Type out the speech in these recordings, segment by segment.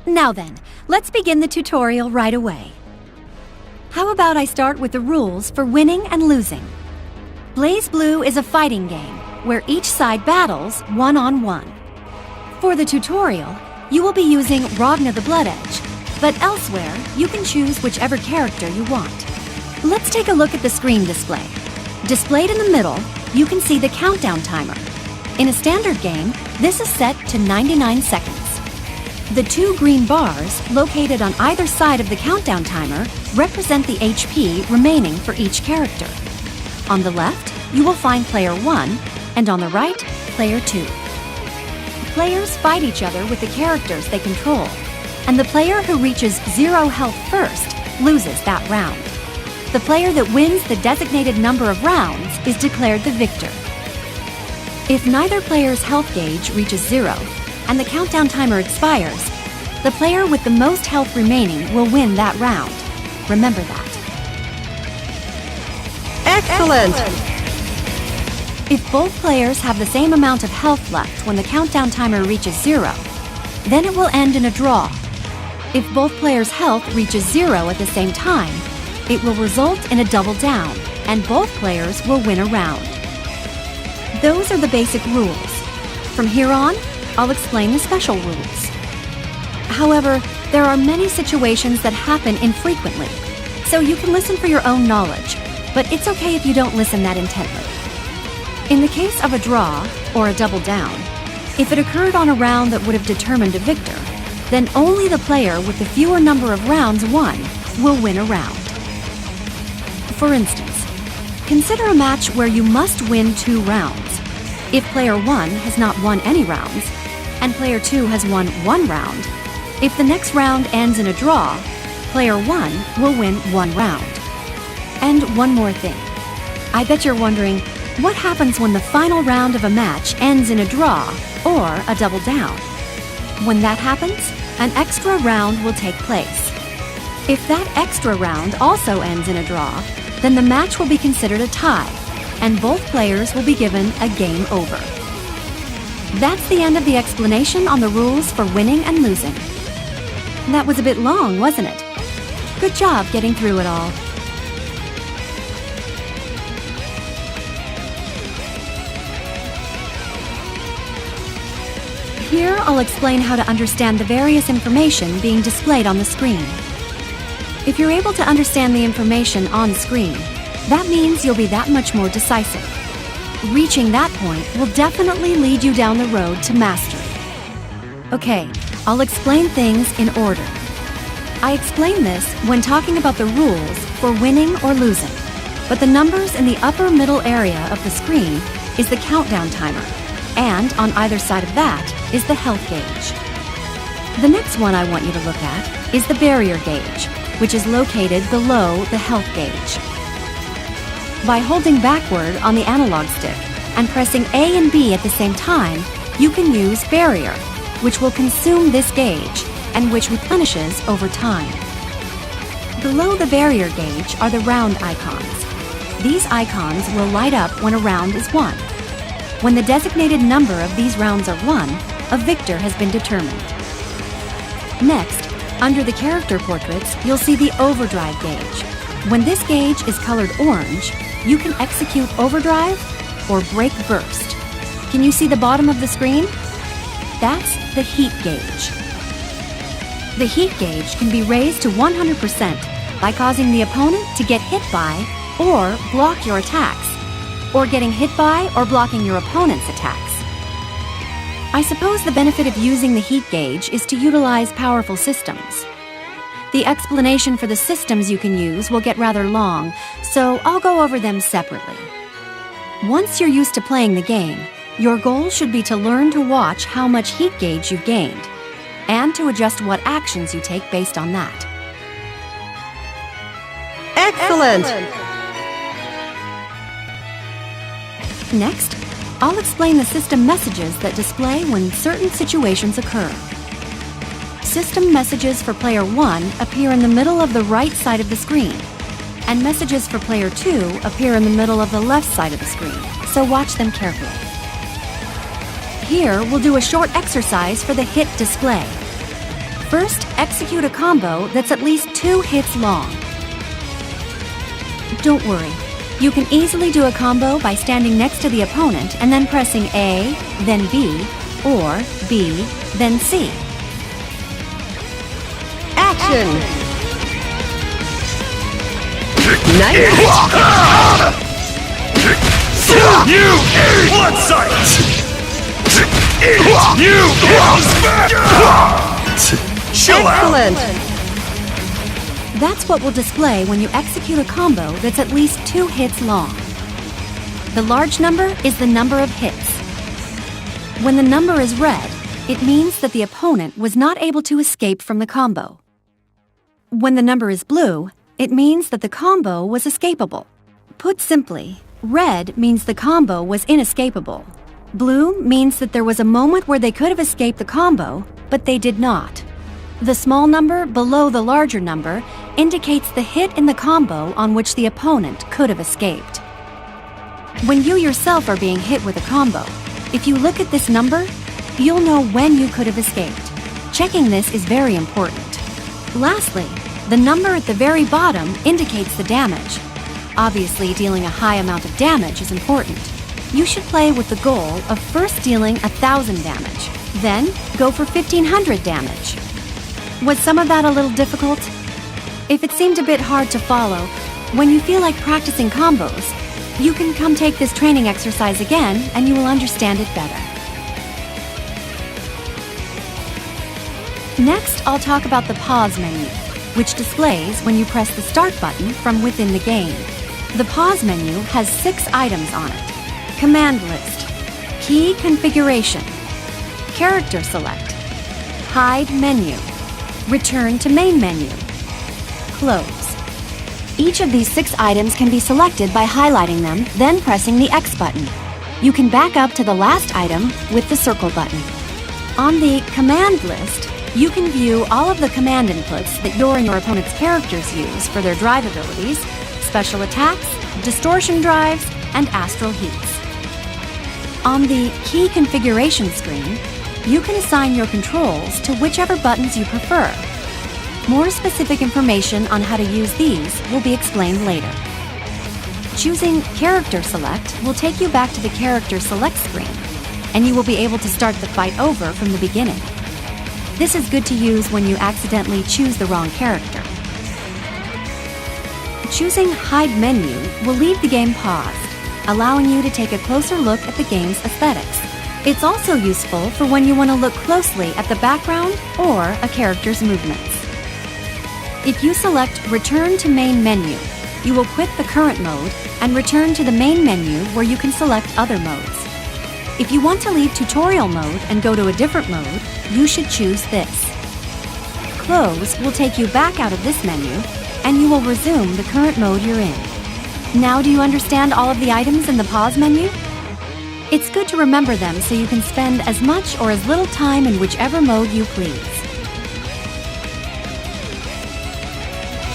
Now then, let's begin the tutorial right away. How about I start with the rules for winning and losing? Blazblue is a fighting game where each side battles one-on-one. For the tutorial, you will be using Ragna the Blood Edge, but elsewhere you can choose whichever character you want. Let's take a look at the screen display. Displayed in the middle, you can see the countdown timer. In a standard game, this is set to 99 seconds. The two green bars, located on either side of the countdown timer, represent the HP remaining for each character. On the left, you will find Player 1, and on the right, Player 2. Players fight each other with the characters they control, and the player who reaches 0 health first loses that round. The player that wins the designated number of rounds is declared the victor. If neither player's health gauge reaches 0, and the countdown timer expires, the player with the most health remaining will win that round. Remember that. Excellent! If both players have the same amount of health left when the countdown timer reaches 0, then it will end in a draw. If both players' health reaches 0 at the same time, it will result in a double down, and both players will win a round. Those are the basic rules. From here on, I'll explain the special rules. However, there are many situations that happen infrequently, so you can listen for your own knowledge, but it's okay if you don't listen that intently. In the case of a draw, or a double down, if it occurred on a round that would have determined a victor, then only the player with the fewer number of rounds won will win a round. For instance, consider a match where you must win 2 rounds. If Player 1 has not won any rounds, and Player 2 has won 1 round, if the next round ends in a draw, Player 1 will win 1 round. And one more thing. I bet you're wondering, what happens when the final round of a match ends in a draw or a double down? When that happens, an extra round will take place. If that extra round also ends in a draw, then the match will be considered a tie, and both players will be given a game over. That's the end of the explanation on the rules for winning and losing. That was a bit long, wasn't it? Good job getting through it all. Here, I'll explain how to understand the various information being displayed on the screen. If you're able to understand the information on screen, that means you'll be that much more decisive. Reaching that point will definitely lead you down the road to mastery. Okay, I'll explain things in order. I explain this when talking about the rules for winning or losing, but the numbers in the upper middle area of the screen is the countdown timer, and on either side of that is the health gauge. The next one I want you to look at is the barrier gauge, which is located below the health gauge. By holding backward on the analog stick and pressing A and B at the same time, you can use barrier, which will consume this gauge and which replenishes over time. Below the barrier gauge are the round icons. These icons will light up when a round is won. When the designated number of these rounds are won, a victor has been determined. Next, under the character portraits, you'll see the overdrive gauge. When this gauge is colored orange, you can execute overdrive or break burst. Can you see the bottom of the screen? That's the heat gauge. The heat gauge can be raised to 100% by causing the opponent to get hit by or block your attacks, or getting hit by or blocking your opponent's attacks. I suppose the benefit of using the heat gauge is to utilize powerful systems. The explanation for the systems you can use will get rather long, so I'll go over them separately. Once you're used to playing the game, your goal should be to learn to watch how much heat gauge you've gained, and to adjust what actions you take based on that. Excellent! Next, I'll explain the system messages that display when certain situations occur. System messages for Player 1 appear in the middle of the right side of the screen, and messages for Player 2 appear in the middle of the left side of the screen, so watch them carefully. Here, we'll do a short exercise for the hit display. First, execute a combo that's at least 2 hits long. Don't worry. You can easily do a combo by standing next to the opponent and then pressing A, then B, or B, then C. Action! Nice! You blood sight! You chill out! Excellent! That's what will display when you execute a combo that's at least 2 hits long. The large number is the number of hits. When the number is red, it means that the opponent was not able to escape from the combo. When the number is blue, it means that the combo was escapable. Put simply, red means the combo was inescapable. Blue means that there was a moment where they could have escaped the combo, but they did not. The small number below the larger number indicates the hit in the combo on which the opponent could have escaped. When you yourself are being hit with a combo, if you look at this number, you'll know when you could have escaped. Checking this is very important. Lastly, the number at the very bottom indicates the damage. Obviously, dealing a high amount of damage is important. You should play with the goal of first dealing 1,000 damage, then go for 1,500 damage. Was some of that a little difficult? If it seemed a bit hard to follow, when you feel like practicing combos, you can come take this training exercise again and you will understand it better. Next, I'll talk about the pause menu, which displays when you press the start button from within the game. The pause menu has 6 items on it. Command list, key configuration, character select, hide menu, return to main menu, close. Each of these 6 items can be selected by highlighting them, then pressing the X button. You can back up to the last item with the circle button. On the command list, you can view all of the command inputs that your and your opponent's characters use for their drive abilities, special attacks, distortion drives, and astral heats. On the key configuration screen, you can assign your controls to whichever buttons you prefer. More specific information on how to use these will be explained later. Choosing Character Select will take you back to the Character Select screen, and you will be able to start the fight over from the beginning. This is good to use when you accidentally choose the wrong character. Choosing Hide Menu will leave the game paused, allowing you to take a closer look at the game's aesthetics. It's also useful for when you want to look closely at the background or a character's movements. If you select Return to Main Menu, you will quit the current mode and return to the main menu where you can select other modes. If you want to leave tutorial mode and go to a different mode, you should choose this. Close will take you back out of this menu, and you will resume the current mode you're in. Now do you understand all of the items in the pause menu? It's good to remember them so you can spend as much or as little time in whichever mode you please.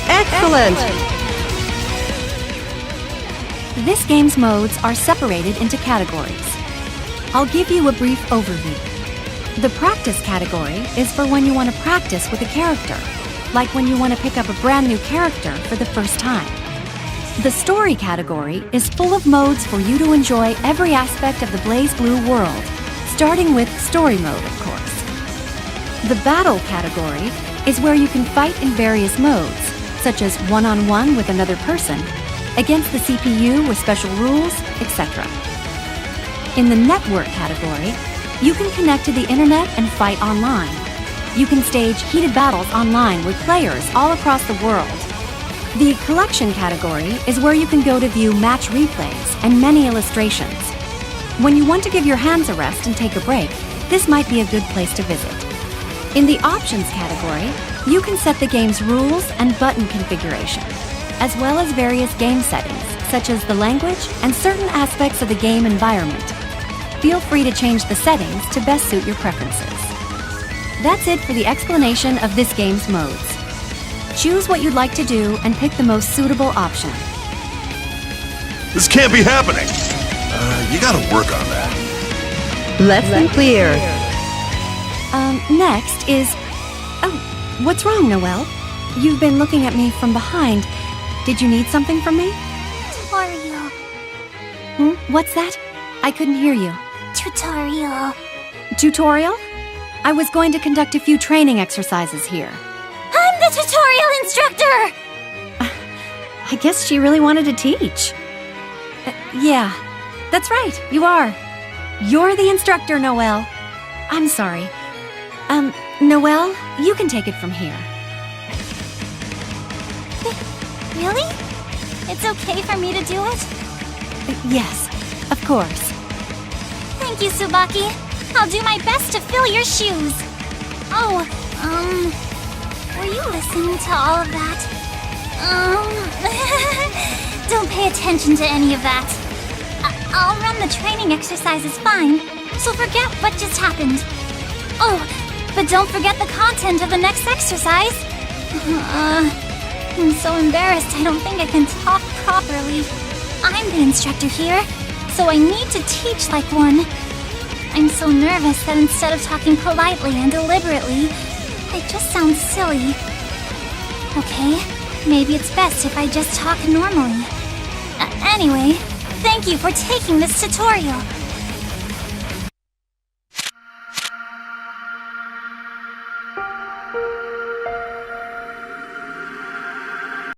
Excellent! This game's modes are separated into categories. I'll give you a brief overview. The practice category is for when you want to practice with a character, like when you want to pick up a brand new character for the first time. The story category is full of modes for you to enjoy every aspect of the Blazblue world, starting with story mode, of course. The battle category is where you can fight in various modes, such as one-on-one with another person, against the CPU with special rules, etc. In the network category, you can connect to the internet and fight online. You can stage heated battles online with players all across the world. The collection category is where you can go to view match replays and many illustrations. When you want to give your hands a rest and take a break, this might be a good place to visit. In the options category, you can set the game's rules and button configuration, as well as various game settings, such as the language and certain aspects of the game environment. Feel free to change the settings to best suit your preferences. That's it for the explanation of this game's modes. Choose what you'd like to do and pick the most suitable option. This can't be happening! You gotta work on that. Less than clear. Next is... Oh, what's wrong, Noelle? You've been looking at me from behind. Did you need something from me? Tutorial. What's that? I couldn't hear you. Tutorial. Tutorial? I was going to conduct a few training exercises here. I'm the tutorial instructor! I guess she really wanted to teach. Yeah, that's right, you are. You're the instructor, Noelle. I'm sorry. Noelle, you can take it from here. Really? It's okay for me to do it? Yes, of course. Thank you, Tsubaki. I'll do my best to fill your shoes. Oh, were you listening to all of that? Don't pay attention to any of that. I'll run the training exercises fine, so forget what just happened. Oh, but don't forget the content of the next exercise. I'm so embarrassed I don't think I can talk properly. I'm the instructor here, so I need to teach like one. I'm so nervous that instead of talking politely and deliberately, it just sounds silly. Okay, maybe it's best if I just talk normally. Anyway, thank you for taking this tutorial.